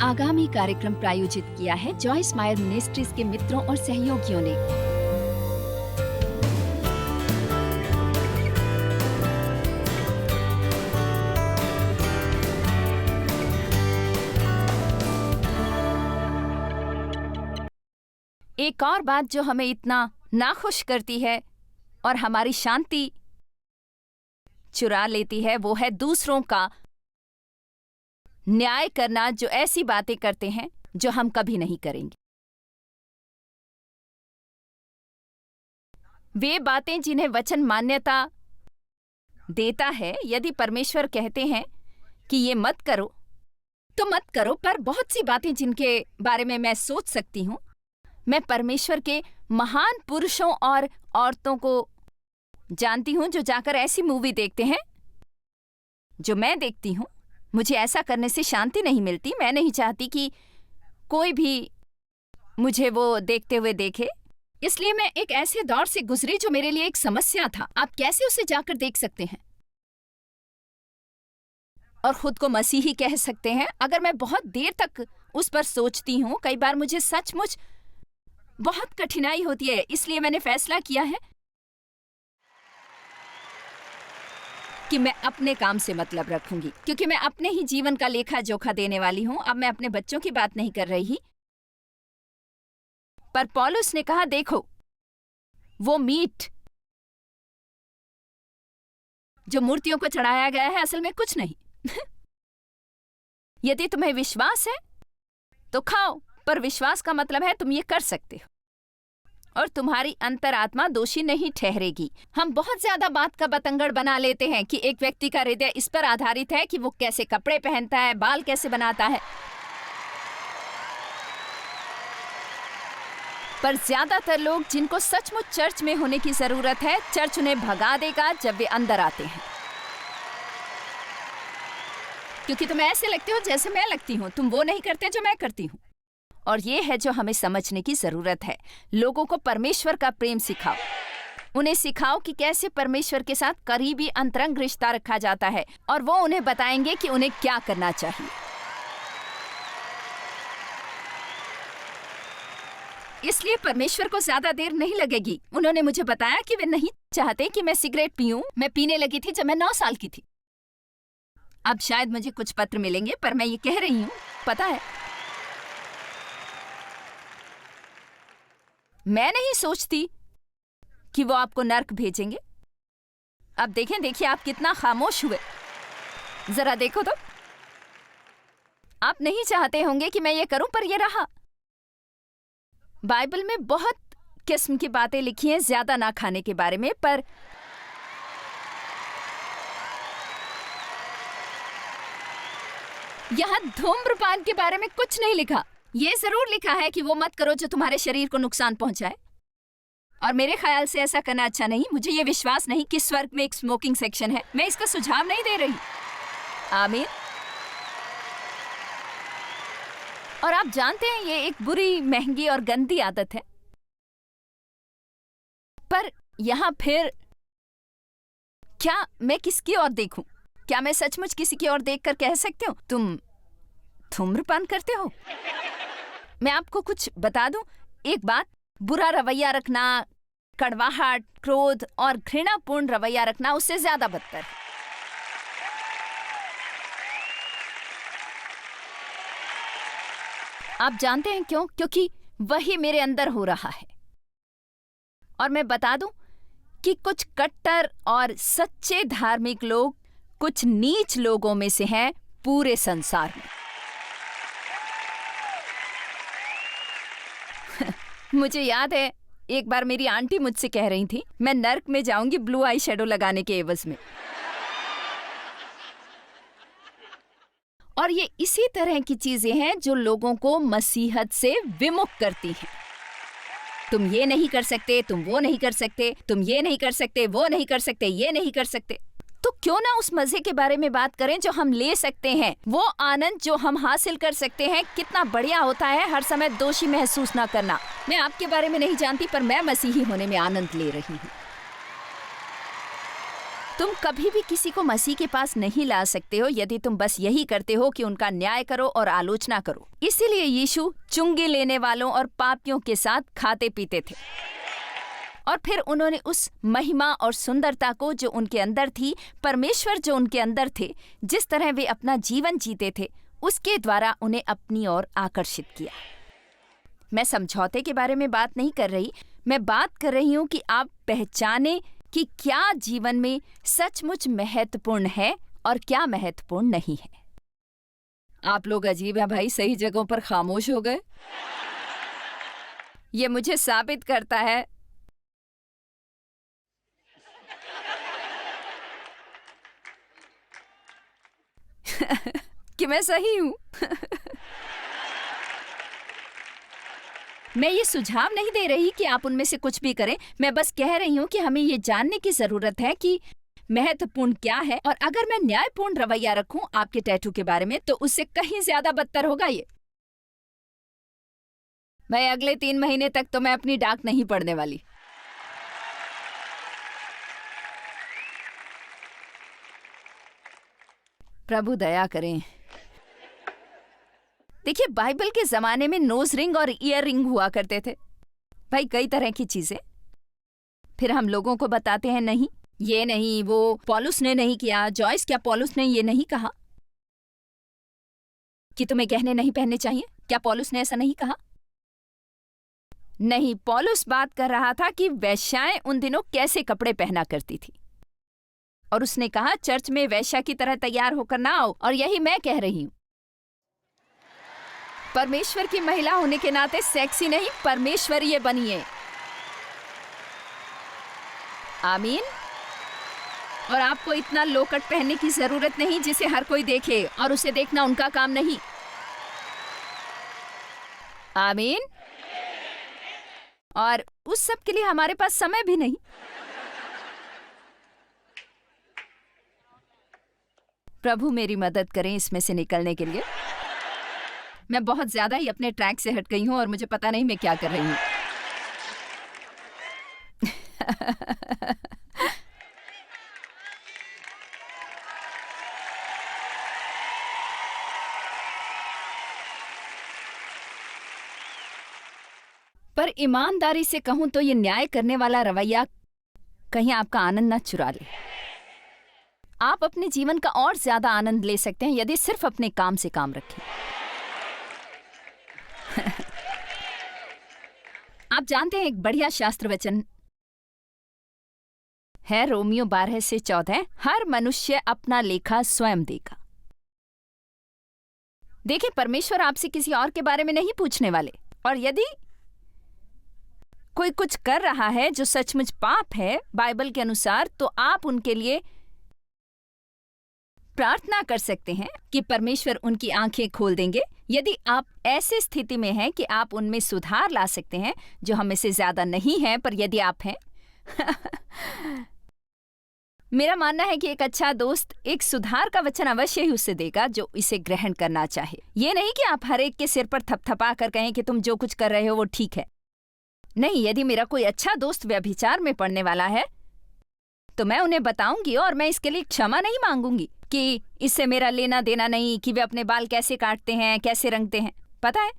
आगामी कार्यक्रम प्रायोजित किया है जॉय स्माइल मिनिस्ट्रीज के मित्रों और सहयोगियों ने। एक और बात जो हमें इतना नाखुश करती है और हमारी शांति चुरा लेती है वो है दूसरों का न्याय करना, जो ऐसी बातें करते हैं जो हम कभी नहीं करेंगे। वे बातें जिन्हें वचन मान्यता देता है। यदि परमेश्वर कहते हैं कि ये मत करो तो मत करो, पर बहुत सी बातें जिनके बारे में मैं सोच सकती हूँ। मैं परमेश्वर के महान पुरुषों और औरतों को जानती हूँ जो जाकर ऐसी मूवी देखते हैं जो मैं देखती हूँ। मुझे ऐसा करने से शांति नहीं मिलती। मैं नहीं चाहती कि कोई भी मुझे वो देखते हुए देखे, इसलिए मैं एक ऐसे दौर से गुजरी जो मेरे लिए एक समस्या था। आप कैसे उसे जाकर देख सकते हैं और खुद को मसीही कह सकते हैं? अगर मैं बहुत देर तक उस पर सोचती हूँ, कई बार मुझे सचमुच बहुत कठिनाई होती है। इसलिए मैंने फैसला किया है कि मैं अपने काम से मतलब रखूंगी, क्योंकि मैं अपने ही जीवन का लेखा जोखा देने वाली हूं। अब मैं अपने बच्चों की बात नहीं कर रही। पर पौलुस ने कहा, देखो वो मीट जो मूर्तियों को चढ़ाया गया है असल में कुछ नहीं। यदि तुम्हें विश्वास है तो खाओ, पर विश्वास का मतलब है तुम ये कर सकते हो और तुम्हारी अंतरात्मा दोषी नहीं ठहरेगी। हम बहुत ज्यादा बात का बतंगड़ बना लेते हैं कि एक व्यक्ति का हृदय इस पर आधारित है कि वो कैसे कपड़े पहनता है, बाल कैसे बनाता है। पर ज्यादातर लोग जिनको सचमुच चर्च में होने की जरूरत है, चर्च उन्हें भगा देगा जब वे अंदर आते हैं, क्योंकि तुम ऐसे लगते हो जैसे मैं लगती हूँ। तुम वो नहीं करते जो मैं करती हूँ। और ये है जो हमें समझने की जरूरत है। लोगों को परमेश्वर का प्रेम सिखाओ। उन्हें सिखाओ कि कैसे परमेश्वर के साथ करीबी अंतरंग रिश्ता रखा जाता है, और वो उन्हें बताएंगे कि उन्हें क्या करना चाहिए। इसलिए परमेश्वर को ज्यादा देर नहीं लगेगी। उन्होंने मुझे बताया कि वे नहीं चाहते कि मैं सिगरेट पीऊं। मैं पीने लगी थी जब मैं 9 साल की थी। अब शायद मुझे कुछ पत्र मिलेंगे, पर मैं ये कह रही हूँ, पता है, मैं नहीं सोचती कि वो आपको नर्क भेजेंगे। अब देखिए आप कितना खामोश हुए। जरा देखो तो। आप नहीं चाहते होंगे कि मैं ये करूं, पर ये रहा। बाइबल में बहुत किस्म की बातें लिखी हैं ज्यादा ना खाने के बारे में, पर यहां धूम्रपान के बारे में कुछ नहीं लिखा। ये जरूर लिखा है कि वो मत करो जो तुम्हारे शरीर को नुकसान पहुंचाए, और मेरे ख्याल से ऐसा करना अच्छा नहीं। मुझे ये विश्वास नहीं कि स्वर्ग में एक स्मोकिंग सेक्शन है। मैं इसका सुझाव नहीं दे रही। आमीन। और आप जानते हैं ये एक बुरी, महंगी और गंदी आदत है। पर यहां फिर क्या मैं किसकी ओर देखूं? क्या मैं सचमुच किसी की ओर देखकर कह सकती हूं तुम धूम्रपान करते हो? मैं आपको कुछ बता दूं, एक बात, बुरा रवैया रखना, कड़वाहट, क्रोध और घृणापूर्ण रवैया रखना उससे ज्यादा बदतर है। आप जानते हैं क्यों? क्योंकि वही मेरे अंदर हो रहा है। और मैं बता दूं कि कुछ कट्टर और सच्चे धार्मिक लोग कुछ नीच लोगों में से हैं पूरे संसार में। मुझे याद है एक बार मेरी आंटी मुझसे कह रही थी, मैं नर्क में जाऊंगी ब्लू आई शैडो लगाने के एवज में। और ये इसी तरह की चीजें हैं जो लोगों को मसीहत से विमुख करती हैं। तुम ये नहीं कर सकते, तुम वो नहीं कर सकते, तुम ये नहीं कर सकते, वो नहीं कर सकते, ये नहीं कर सकते। तो क्यों ना उस मजे के बारे में बात करें जो हम ले सकते हैं, वो आनंद जो हम हासिल कर सकते हैं। कितना बढ़िया होता है हर समय दोषी महसूस ना करना। मैं आपके बारे में नहीं जानती, पर मैं मसीही होने में आनंद ले रही हूँ। तुम कभी भी किसी को मसीह के पास नहीं ला सकते हो यदि तुम बस यही करते हो कि उनका न्याय करो और आलोचना करो। इसीलिए यीशु चुंगी लेने वालों और पापियों के साथ खाते पीते थे। और फिर उन्होंने उस महिमा और सुंदरता को जो उनके अंदर थी, परमेश्वर जो उनके अंदर थे, जिस तरह वे अपना जीवन जीते थे, उसके द्वारा उन्हें अपनी ओर आकर्षित किया। मैं समझौते के बारे में बात नहीं कर रही, मैं बात कर रही हूँ कि आप पहचाने कि क्या जीवन में सचमुच महत्वपूर्ण है और क्या महत्वपूर्ण नहीं है। आप लोग अजीब है भाई, सही जगहों पर खामोश हो गए। ये मुझे साबित करता है कि मैं सही हूं। मैं ये सुझाव नहीं दे रही कि आप उनमें से कुछ भी करें, मैं बस कह रही हूं कि हमें ये जानने की जरूरत है कि महत्वपूर्ण क्या है, और अगर मैं न्यायपूर्ण रवैया रखूं आपके टैटू के बारे में तो उससे कहीं ज्यादा बदतर होगा ये। भाई अगले 3 महीने तक तो मैं अपनी डाक नहीं पढ़ने वाली। प्रभु दया करें। देखिए, बाइबल के जमाने में नोज रिंग और ईयर रिंग हुआ करते थे भाई, कई तरह की चीजें। फिर हम लोगों को बताते हैं नहीं, ये नहीं, वो पॉलुस ने नहीं किया। जॉयस, क्या पॉलुस ने ये नहीं कहा कि तुम्हें गहने नहीं पहनने चाहिए? क्या पॉलुस ने ऐसा नहीं कहा? नहीं, पॉलुस बात कर रहा था कि वैश्याएं उन दिनों कैसे कपड़े पहना करती थी, और उसने कहा चर्च में वैश्या की तरह तैयार होकर ना आओ। और यही मैं कह रही हूं, परमेश्वर की महिला होने के नाते सेक्सी नहीं, परमेश्वरीय बनिए। आमीन। और आपको इतना लोकट पहनने की जरूरत नहीं जिसे हर कोई देखे, और उसे देखना उनका काम नहीं। आमीन। और उस सब के लिए हमारे पास समय भी नहीं। प्रभु मेरी मदद करें इसमें से निकलने के लिए। मैं बहुत ज्यादा ही अपने ट्रैक से हट गई हूं और मुझे पता नहीं मैं क्या कर रही हूं। पर ईमानदारी से कहूं तो ये न्याय करने वाला रवैया कहीं आपका आनंद ना चुरा ले। आप अपने जीवन का और ज्यादा आनंद ले सकते हैं यदि सिर्फ अपने काम से काम रखें। आप जानते हैं, एक बढ़िया शास्त्र वचन है रोमियो 12-14, हर मनुष्य अपना लेखा स्वयं देगा। देखिए, परमेश्वर आपसे किसी और के बारे में नहीं पूछने वाले, और यदि कोई कुछ कर रहा है जो सचमुच पाप है बाइबल के अनुसार, तो आप उनके लिए प्रार्थना कर सकते हैं कि परमेश्वर उनकी आंखें खोल देंगे। यदि आप ऐसी स्थिति में हैं कि आप उनमें सुधार ला सकते हैं, जो हम में से ज्यादा नहीं है, पर यदि आप हैं मेरा मानना है कि एक अच्छा दोस्त एक सुधार का वचन अवश्य ही उससे देगा जो इसे ग्रहण करना चाहे। ये नहीं कि आप हर एक के सिर पर थपथपा कर कहें कि तुम जो कुछ कर रहे हो वो ठीक है। नहीं, यदि मेरा कोई अच्छा दोस्त व्यभिचार में पड़ने वाला है तो मैं उन्हें बताऊंगी, और मैं इसके लिए क्षमा नहीं मांगूंगी कि इससे मेरा लेना देना नहीं कि वे अपने बाल कैसे काटते हैं, कैसे रंगते हैं। पता है,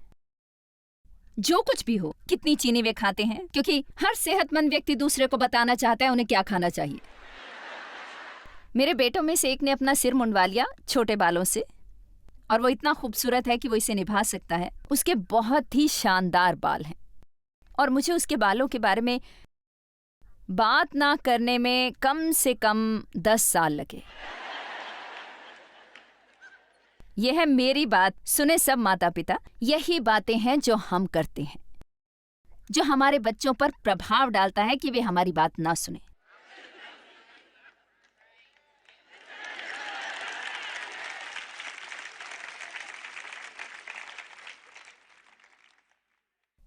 जो कुछ भी हो, कितनी चीनी वे खाते हैं, क्योंकि हर सेहतमंद व्यक्ति दूसरे को बताना चाहता है उन्हें क्या खाना चाहिए। मेरे बेटों में से एक ने अपना सिर मुंडवा लिया छोटे बालों से, और वो इतना खूबसूरत है कि वो इसे निभा सकता है। उसके बहुत ही शानदार बाल हैं, और मुझे उसके बालों के बारे में बात ना करने में कम से कम 10 साल लगे। यह है मेरी बात सुने सब माता पिता। यही बातें हैं जो हम करते हैं, जो हमारे बच्चों पर प्रभाव डालता है कि वे हमारी बात ना सुने।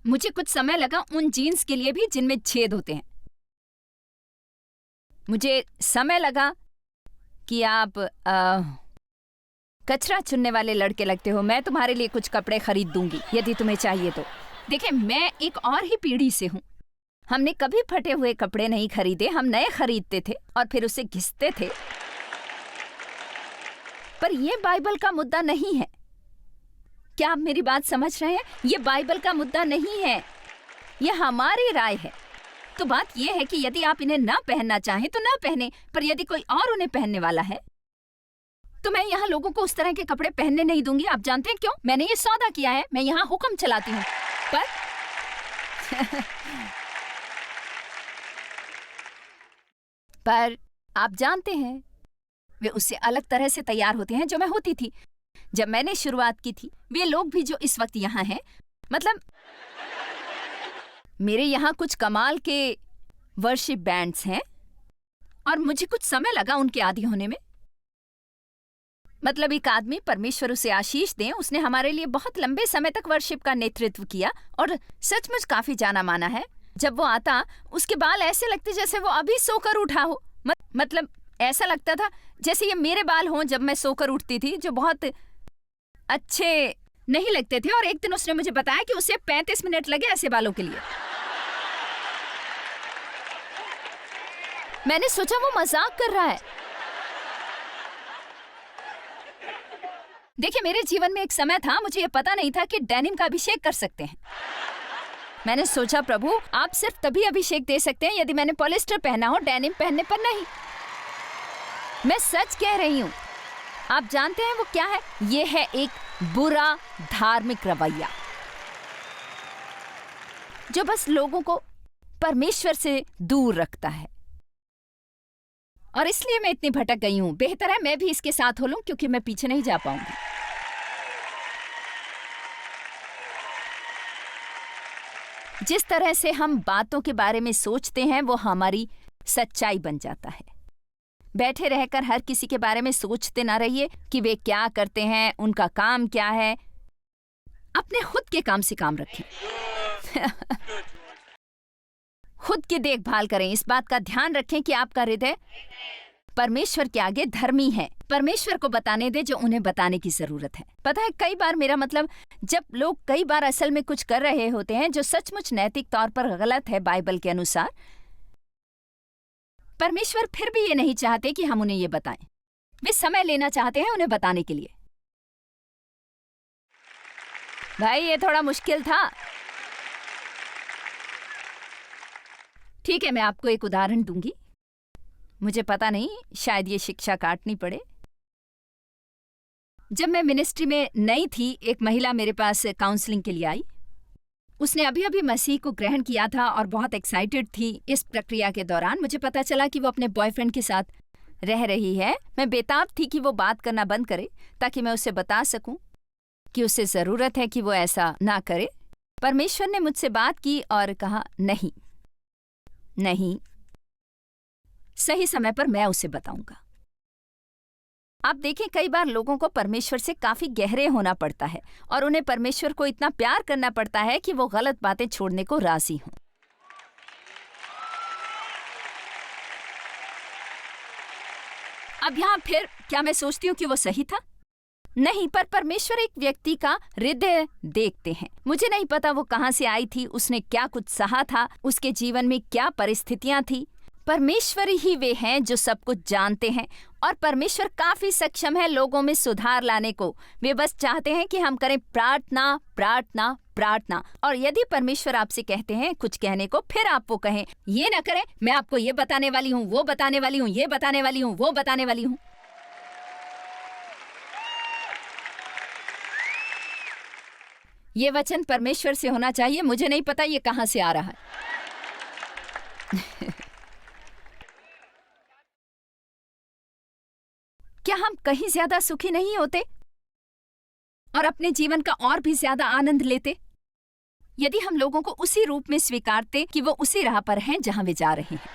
मुझे कुछ समय लगा उन जीन्स के लिए भी जिनमें छेद होते हैं। मुझे समय लगा कि आप कचरा चुनने वाले लड़के लगते हो। मैं तुम्हारे लिए कुछ कपड़े खरीद दूंगी यदि तुम्हें चाहिए तो। देखिए, मैं एक और ही पीढ़ी से हूं। हमने कभी फटे हुए कपड़े नहीं खरीदे, हम नए खरीदते थे और फिर उसे घिसते थे। पर ये बाइबल का मुद्दा नहीं है। क्या आप मेरी बात समझ रहे हैं? ये बाइबल का मुद्दा नहीं है, ये हमारी राय है। तो बात ये है कि यदि आप इन्हें ना पहनना चाहें तो ना पहने, पर यदि कोई और उन्हें पहनने वाला है तो मैं यहाँ लोगों को उस तरह के कपड़े पहनने नहीं दूंगी। आप जानते हैं क्यों? मैंने ये सौदा किया है, मैं यहाँ हुक्म चलाती हूँ। पर आप जानते हैं, वे उससे अलग तरह से तैयार होते हैं जो मैं होती थी जब मैंने शुरुआत की थी। वे लोग भी जो इस वक्त यहाँ हैं, मतलब मेरे यहाँ कुछ कमाल के वर्शिप बैंड्स हैं और मुझे कुछ समय लगा उनके आदी होने में। मतलब एक आदमी, परमेश्वर उसे आशीष दें, उसने हमारे लिए बहुत लंबे समय तक वर्शिप का नेतृत्व किया और सचमुच काफी जाना माना है। जब वो आता, उसके बाल ऐसे लगते जैसे वो अभी सोकर उठा हो। मतलब ऐसा लगता था जैसे ये मेरे बाल हों जब मैं सोकर उठती थी, जो बहुत अच्छे नहीं लगते थे। और एक दिन उसने मुझे बताया कि उसे 35 मिनट लगे ऐसे बालों के लिए। मैंने सोचा वो मजाक कर रहा है। देखिए, मेरे जीवन में एक समय था, मुझे ये पता नहीं था कि डेनिम का अभिषेक कर सकते हैं। मैंने सोचा, प्रभु आप सिर्फ तभी अभिषेक दे सकते हैं यदि मैंने पॉलिस्टर पहना हो, डेनिम पहनने पर नहीं। मैं सच कह रही हूं। आप जानते हैं वो क्या है? ये है एक बुरा धार्मिक रवैया जो बस लोगों को परमेश्वर से दूर रखता है। और इसलिए मैं इतनी भटक गई हूं। बेहतर है मैं भी इसके साथ हो लूं, क्योंकि मैं पीछे नहीं जा पाऊंगी। जिस तरह से हम बातों के बारे में सोचते हैं वो हमारी सच्चाई बन जाता है। बैठे रहकर हर किसी के बारे में सोचते ना रहिए कि वे क्या करते हैं, उनका काम क्या है। अपने खुद के काम से काम रखें। खुद की देखभाल करें। इस बात का ध्यान रखें कि आपका हृदय परमेश्वर के आगे धर्मी है। परमेश्वर को बताने दे जो उन्हें बताने की जरूरत है। पता है, कई बार मेरा मतलब, जब लोग कई बार असल में कुछ कर रहे होते हैं जो सचमुच नैतिक तौर पर गलत है बाइबल के अनुसार, परमेश्वर फिर भी ये नहीं चाहते कि हम उन्हें ये बताएं। वे समय लेना चाहते हैं उन्हें बताने के लिए। भाई ये थोड़ा मुश्किल था। ठीक है, मैं आपको एक उदाहरण दूंगी। मुझे पता नहीं, शायद ये शिक्षा काटनी पड़े। जब मैं मिनिस्ट्री में नई थी, एक महिला मेरे पास काउंसलिंग के लिए आई। उसने अभी अभी मसीह को ग्रहण किया था और बहुत एक्साइटेड थी। इस प्रक्रिया के दौरान मुझे पता चला कि वो अपने बॉयफ्रेंड के साथ रह रही है। मैं बेताब थी कि वो बात करना बंद करे ताकि मैं उसे बता सकूं कि उसे जरूरत है कि वो ऐसा ना करे। परमेश्वर ने मुझसे बात की और कहा, नहीं, सही समय पर मैं उसे बताऊंगा। आप देखें, कई बार लोगों को परमेश्वर से काफी गहरे होना पड़ता है और उन्हें परमेश्वर को इतना प्यार करना पड़ता है कि वो गलत बातें छोड़ने को राजी हों। अब यहां फिर क्या मैं सोचती हूं कि वो सही था? नहीं, पर परमेश्वर एक व्यक्ति का हृदय देखते हैं। मुझे नहीं पता वो कहां से आई थी, उसने क्या कुछ सहा था, उसके जीवन में क्या परिस्थितियां थी। परमेश्वर ही वे हैं जो सब कुछ जानते हैं और परमेश्वर काफी सक्षम है लोगों में सुधार लाने को। वे बस चाहते हैं कि हम करें प्रार्थना, प्रार्थना, प्रार्थना। और यदि परमेश्वर आपसे कहते हैं कुछ कहने को, फिर आप वो कहें। ये ना करें, मैं आपको ये बताने वाली हूँ, वो बताने वाली हूँ, ये बताने वाली हूँ, वो बताने वाली हूँ। ये वचन परमेश्वर से होना चाहिए। मुझे नहीं पता ये कहां से आ रहा है। क्या हम कहीं ज्यादा सुखी नहीं होते और अपने जीवन का और भी ज्यादा आनंद लेते यदि हम लोगों को उसी रूप में स्वीकारते कि वो उसी राह पर हैं जहां वे जा रहे हैं?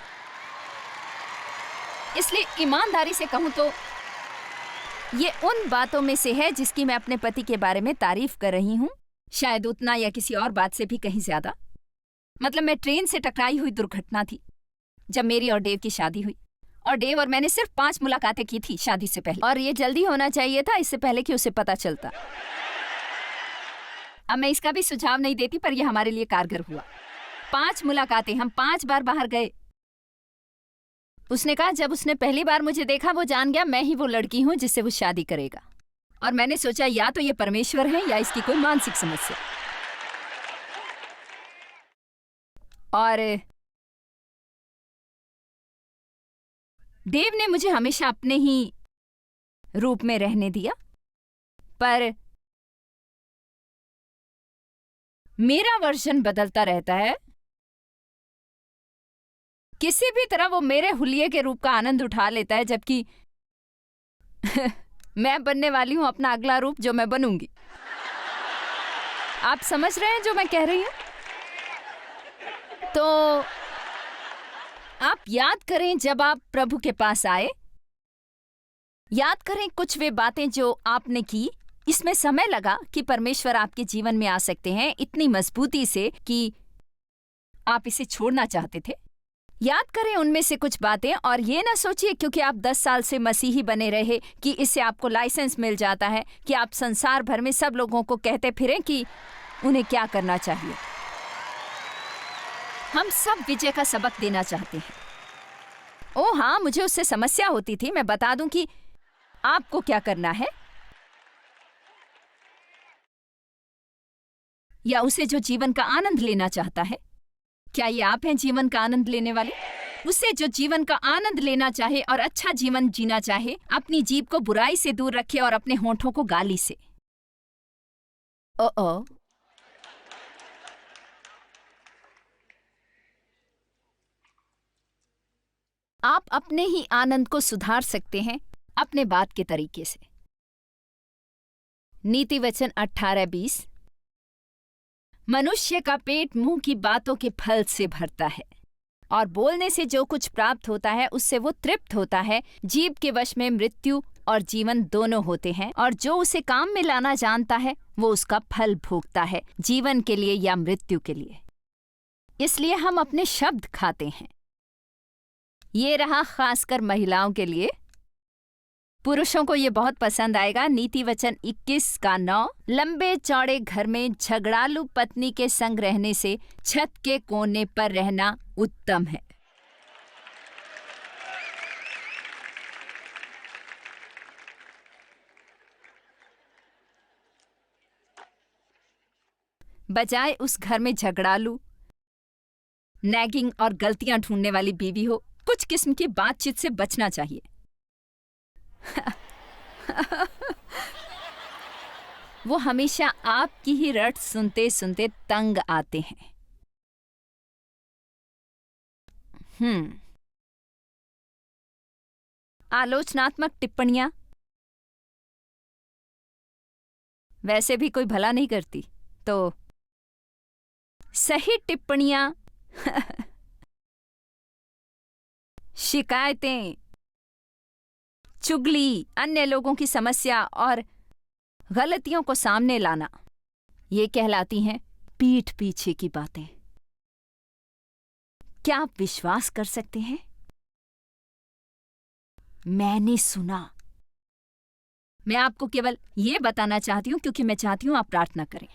इसलिए ईमानदारी से कहूं तो ये उन बातों में से है जिसकी मैं अपने पति के बारे में तारीफ कर रही हूं, शायद उतना या किसी और बात से भी कहीं ज्यादा। मतलब मैं ट्रेन से टकराई हुई दुर्घटना थी जब मेरी और डेव की शादी हुई, और डेव और मैंने सिर्फ 5 मुलाकातें की थी शादी से पहले, और ये जल्दी होना चाहिए था, इससे पहले कि उसे पता चलता। अब मैं इसका भी सुझाव नहीं देती, पर यह हमारे लिए कारगर हुआ। 5 मुलाकातें, हम 5 बार बाहर गए। उसने कहा जब उसने पहली बार मुझे देखा वो जान गया मैं ही वो लड़की हूं जिससे वो शादी करेगा। और मैंने सोचा या तो ये परमेश्वर है या इसकी कोई मानसिक समस्या। और देव ने मुझे हमेशा अपने ही रूप में रहने दिया, पर मेरा वर्जन बदलता रहता है। किसी भी तरह वो मेरे हुलिये के रूप का आनंद उठा लेता है, जबकि मैं बनने वाली हूं अपना अगला रूप जो मैं बनूंगी। आप समझ रहे हैं जो मैं कह रही हूं? तो आप याद करें जब आप प्रभु के पास आए, याद करें कुछ वे बातें जो आपने की। इसमें समय लगा कि परमेश्वर आपके जीवन में आ सकते हैं इतनी मजबूती से कि आप इसे छोड़ना चाहते थे। याद करें उनमें से कुछ बातें, और ये ना सोचिए क्योंकि आप 10 साल से मसीही बने रहे कि इससे आपको लाइसेंस मिल जाता है कि आप संसार भर में सब लोगों को कहते फिरें कि उन्हें क्या करना चाहिए। हम सब विजय का सबक देना चाहते हैं। ओह हाँ, मुझे उससे समस्या होती थी। मैं बता दूं कि आपको क्या करना है, या उसे जो जीवन का आनंद लेना चाहता है। क्या ये आप हैं जीवन का आनंद लेने वाले? उसे जो जीवन का आनंद लेना चाहे और अच्छा जीवन जीना चाहे, अपनी जीभ को बुराई से दूर रखे और अपने होठों को गाली से। ओ आप अपने ही आनंद को सुधार सकते हैं अपने बात के तरीके से। नीति वचन 18:20। मनुष्य का पेट मुंह की बातों के फल से भरता है, और बोलने से जो कुछ प्राप्त होता है उससे वो तृप्त होता है। जीभ के वश में मृत्यु और जीवन दोनों होते हैं, और जो उसे काम में लाना जानता है वो उसका फल भोगता है, जीवन के लिए या मृत्यु के लिए। इसलिए हम अपने शब्द खाते हैं। ये रहा खासकर महिलाओं के लिए। पुरुषों को ये बहुत पसंद आएगा। नीति वचन 21:9। लंबे चौड़े घर में झगड़ालू पत्नी के संग रहने से छत के कोने पर रहना उत्तम है। बजाय उस घर में झगड़ालू, नैगिंग और गलतियां ढूंढने वाली बीवी हो, कुछ किस्म की बातचीत से बचना चाहिए। वो हमेशा आपकी ही रट सुनते सुनते तंग आते हैं। आलोचनात्मक टिप्पणियां वैसे भी कोई भला नहीं करती, तो सही टिप्पणियां शिकायतें, चुगली, अन्य लोगों की समस्या और गलतियों को सामने लाना, ये कहलाती हैं पीठ पीछे की बातें। क्या आप विश्वास कर सकते हैं? मैंने सुना। मैं आपको केवल ये बताना चाहती हूं क्योंकि मैं चाहती हूं आप प्रार्थना करें।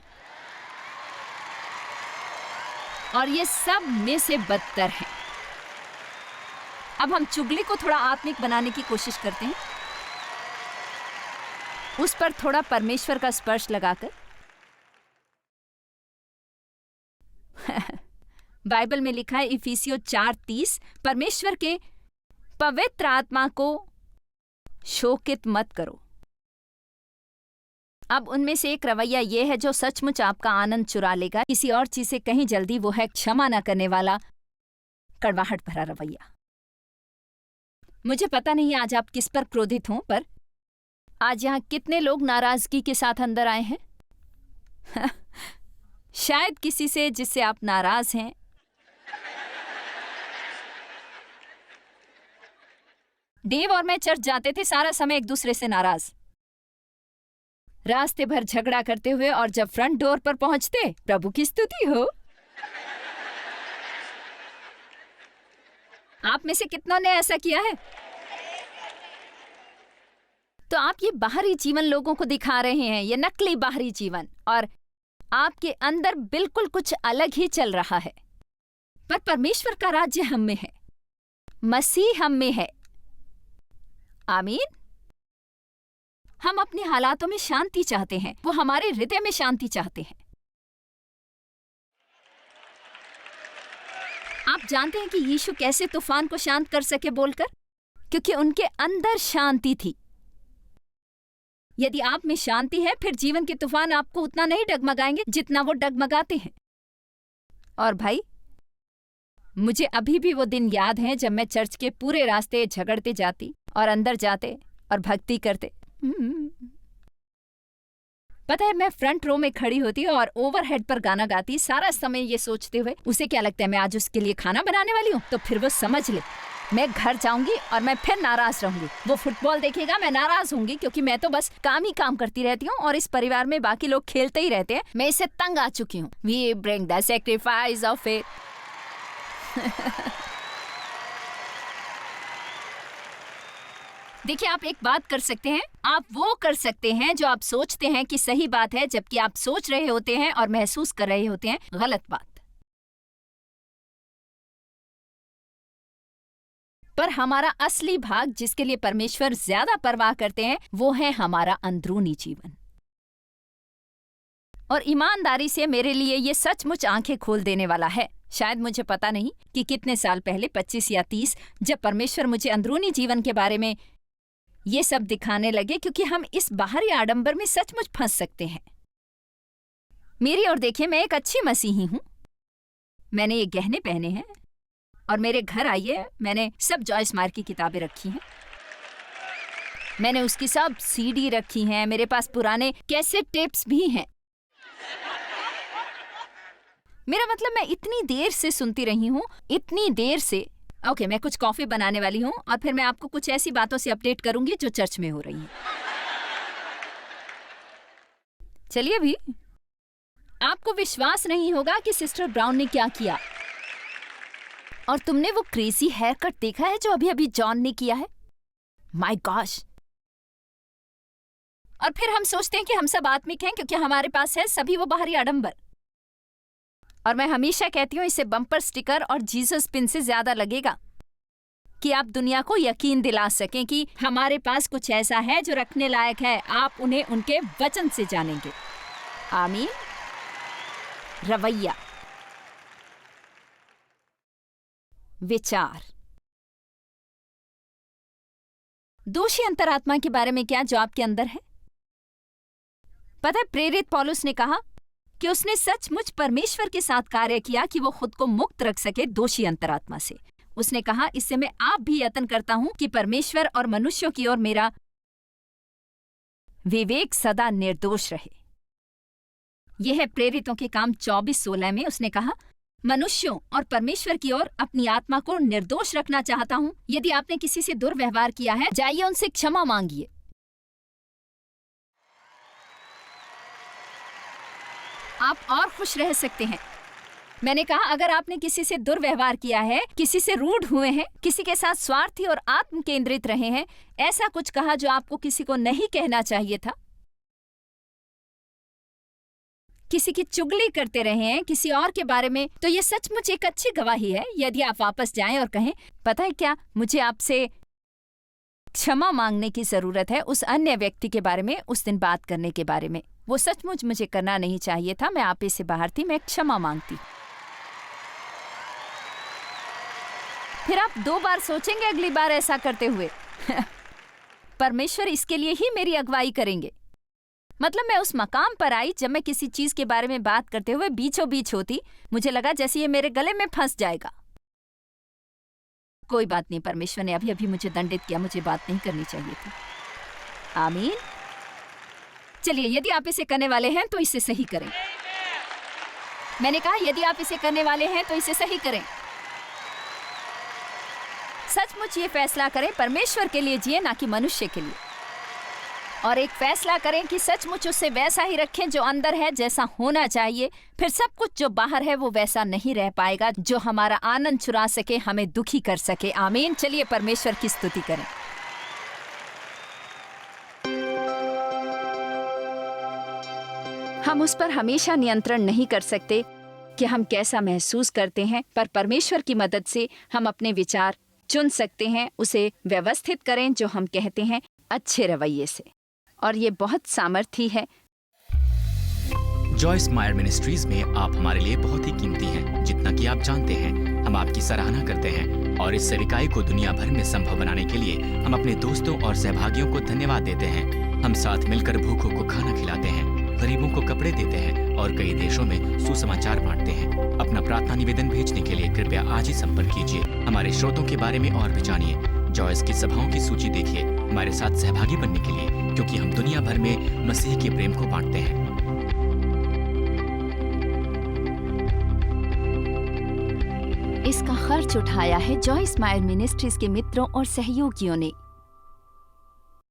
और ये सब में से बदतर है। अब हम चुगली को थोड़ा आत्मिक बनाने की कोशिश करते हैं, उस पर थोड़ा परमेश्वर का स्पर्श लगाकर। बाइबल में लिखा है इफिसियों 4:30, परमेश्वर के पवित्र आत्मा को शोकित मत करो। अब उनमें से एक रवैया यह है जो सचमुच आपका आनंद चुरा लेगा किसी और चीज से कहीं जल्दी, वो है क्षमा न करने वाला कड़वाहट भरा रवैया। मुझे पता नहीं आज आप किस पर क्रोधित हों, पर आज यहां कितने लोग नाराजगी के साथ अंदर आए हैं? शायद किसी से जिससे आप नाराज हैं। देव और मैं चर्च जाते थे, सारा समय एक दूसरे से नाराज, रास्ते भर झगड़ा करते हुए, और जब फ्रंट डोर पर पहुंचते, प्रभु की स्तुति हो। आप में से कितनों ने ऐसा किया है? तो आप ये बाहरी जीवन लोगों को दिखा रहे हैं, ये नकली बाहरी जीवन, और आपके अंदर बिल्कुल कुछ अलग ही चल रहा है। पर परमेश्वर का राज्य हम में है, मसीह हम में है। आमीन। हम अपने हालातों में शांति चाहते हैं, वो हमारे हृदय में शांति चाहते हैं। आप जानते हैं कि यीशु कैसे तूफान को शांत कर सके बोलकर? क्योंकि उनके अंदर शांति थी। यदि आप में शांति है, फिर जीवन के तूफान आपको उतना नहीं डगमगाएंगे जितना वो डगमगाते हैं। और भाई, मुझे अभी भी वो दिन याद हैं जब मैं चर्च के पूरे रास्ते झगड़ते जाती और अंदर जाते और भक्ति करते। पता है, मैं फ्रंट रो में खड़ी होती और ओवरहेड पर गाना गाती, सारा समय ये सोचते हुए उसे क्या लगता है मैं आज उसके लिए खाना बनाने वाली हूँ, तो फिर वो समझ ले मैं घर जाऊंगी और मैं फिर नाराज रहूंगी। वो फुटबॉल देखेगा, मैं नाराज होंगी, क्योंकि मैं तो बस काम ही काम करती रहती हूँ और इस परिवार में बाकी लोग खेलते ही रहते हैं। मैं इससे तंग आ चुकी हूँ। We bring the sacrifice of faith. देखिए, आप एक बात कर सकते हैं, आप वो कर सकते हैं जो आप सोचते हैं कि सही बात है, जबकि आप सोच रहे होते हैं और महसूस कर रहे होते हैं गलत बात। पर हमारा असली भाग, जिसके लिए परमेश्वर ज्यादा परवाह करते हैं, वो है हमारा अंदरूनी जीवन। और ईमानदारी से मेरे लिए ये सचमुच आंखें खोल देने वाला है। शायद मुझे पता नहीं कि कितने साल पहले, 25 या 30, जब परमेश्वर मुझे अंदरूनी जीवन के बारे में ये सब दिखाने लगे, क्योंकि हम इस बाहरी आडंबर में सचमुच फंस सकते हैं। मेरी ओर देखिए, मैं एक अच्छी मसीही हूं। मैंने ये गहने पहने हैं और मेरे घर आइए, मैंने सब जॉयस मायर की किताबें रखी हैं, मैंने उसकी सब सीडी रखी हैं, मेरे पास पुराने कैसेट टेप्स भी हैं। मेरा मतलब, मैं इतनी देर से सुनती रही हूं, इतनी देर से। ओके, मैं कुछ कॉफी बनाने वाली हूं और फिर मैं आपको कुछ ऐसी बातों से अपडेट करूंगी जो चर्च में हो रही हैं। चलिए भी, आपको विश्वास नहीं होगा कि सिस्टर ब्राउन ने क्या किया। और तुमने वो क्रेजी हेयर कट देखा है जो अभी अभी जॉन ने किया है? My gosh. और फिर हम सोचते हैं कि हम सब आत्मिक हैं क्योंकि हमारे पास है सभी वो बाहरी आडंबर। और मैं हमेशा कहती हूं, इसे बम्पर स्टिकर और जीसस पिन से ज्यादा लगेगा कि आप दुनिया को यकीन दिला सकें कि हमारे पास कुछ ऐसा है जो रखने लायक है। आप उन्हें उनके वचन से जानेंगे। आमीन। रवैया, विचार। दोषी अंतरात्मा के बारे में क्या जो आपके अंदर है? पता है, प्रेरित पौलुस ने कहा कि उसने सचमुच परमेश्वर के साथ कार्य किया कि वो खुद को मुक्त रख सके दोषी अंतरात्मा से। उसने कहा, इससे मैं आप भी यत्न करता हूं कि परमेश्वर और मनुष्यों की ओर मेरा विवेक सदा निर्दोष रहे। यह है प्रेरितों के काम 24:16 में। उसने कहा, मनुष्यों और परमेश्वर की ओर अपनी आत्मा को निर्दोष रखना चाहता हूं। यदि आपने किसी से दुर्व्यवहार किया है, जाइए उनसे क्षमा मांगिए। आप और खुश रह सकते हैं। मैंने कहा, अगर आपने किसी से दुर्व्यवहार किया है, किसी से रूड हुए हैं, किसी के साथ स्वार्थी और आत्म केंद्रित रहे हैं, ऐसा कुछ कहा जो आपको किसी को नहीं कहना चाहिए था, किसी की चुगली करते रहे हैं किसी और के बारे में, तो ये सचमुच एक अच्छी गवाही है यदि आप वापस जाएं और कहें, पता है क्या, मुझे आपसे क्षमा मांगने की जरूरत है उस अन्य व्यक्ति के बारे में, उस दिन बात करने के बारे में। वो सचमुच मुझे करना नहीं चाहिए था, मैं आप से बाहर थी, मैं क्षमा मांगती। फिर आप 2 बार सोचेंगे अगली बार ऐसा करते हुए। परमेश्वर इसके लिए ही मेरी अगुवाई करेंगे। मतलब, मैं उस मकाम पर आई जब मैं किसी चीज के बारे में बात करते हुए बीचों बीच होती, मुझे लगा जैसे ये मेरे गले में फंस जाएगा। कोई बात नहीं, परमेश्वर ने अभी अभी मुझे दंडित किया, मुझे बात नहीं करनी चाहिए थी। आमीन। चलिए, यदि आप इसे करने वाले हैं तो इसे सही करें। मैंने कहा, यदि आप इसे करने वाले हैं तो इसे सही करें। सचमुच ये फैसला करें, परमेश्वर के लिए जिए, ना कि मनुष्य के लिए। और एक फैसला करें कि सचमुच उससे वैसा ही रखें जो अंदर है, जैसा होना चाहिए। फिर सब कुछ जो बाहर है वो वैसा नहीं रह पाएगा जो हमारा आनंद चुरा सके, हमें दुखी कर सके। आमीन। चलिए परमेश्वर की स्तुति करें। हम उस पर हमेशा नियंत्रण नहीं कर सकते, कि हम कैसा महसूस करते हैं, पर परमेश्वर की मदद से हम अपने विचार चुन सकते हैं, उसे व्यवस्थित करें जो हम कहते हैं अच्छे रवैये से। और ये बहुत सामर्थी है। जॉयस मायर मिनिस्ट्रीज में आप हमारे लिए बहुत ही कीमती हैं, जितना कि आप जानते हैं। हम आपकी सराहना करते हैं और इस सेविकाई को दुनिया भर में संभव बनाने के लिए हम अपने दोस्तों और सहभागियों को धन्यवाद देते हैं। हम साथ मिलकर भूखों को खाना खिलाते हैं, गरीबों को कपड़े देते हैं और कई देशों में सुसमाचार बांटते हैं। अपना प्रार्थना निवेदन भेजने के लिए कृपया आज ही संपर्क कीजिए। हमारे स्रोतों के बारे में और भी जानिए। जॉयस की सभाओं की सूची देखिए हमारे साथ सहभागी बनने के लिए, क्योंकि हम दुनिया भर में मसीह के प्रेम को बांटते हैं। इसका खर्च उठाया है जॉयस मायर मिनिस्ट्रीज के मित्रों और सहयोगियों ने।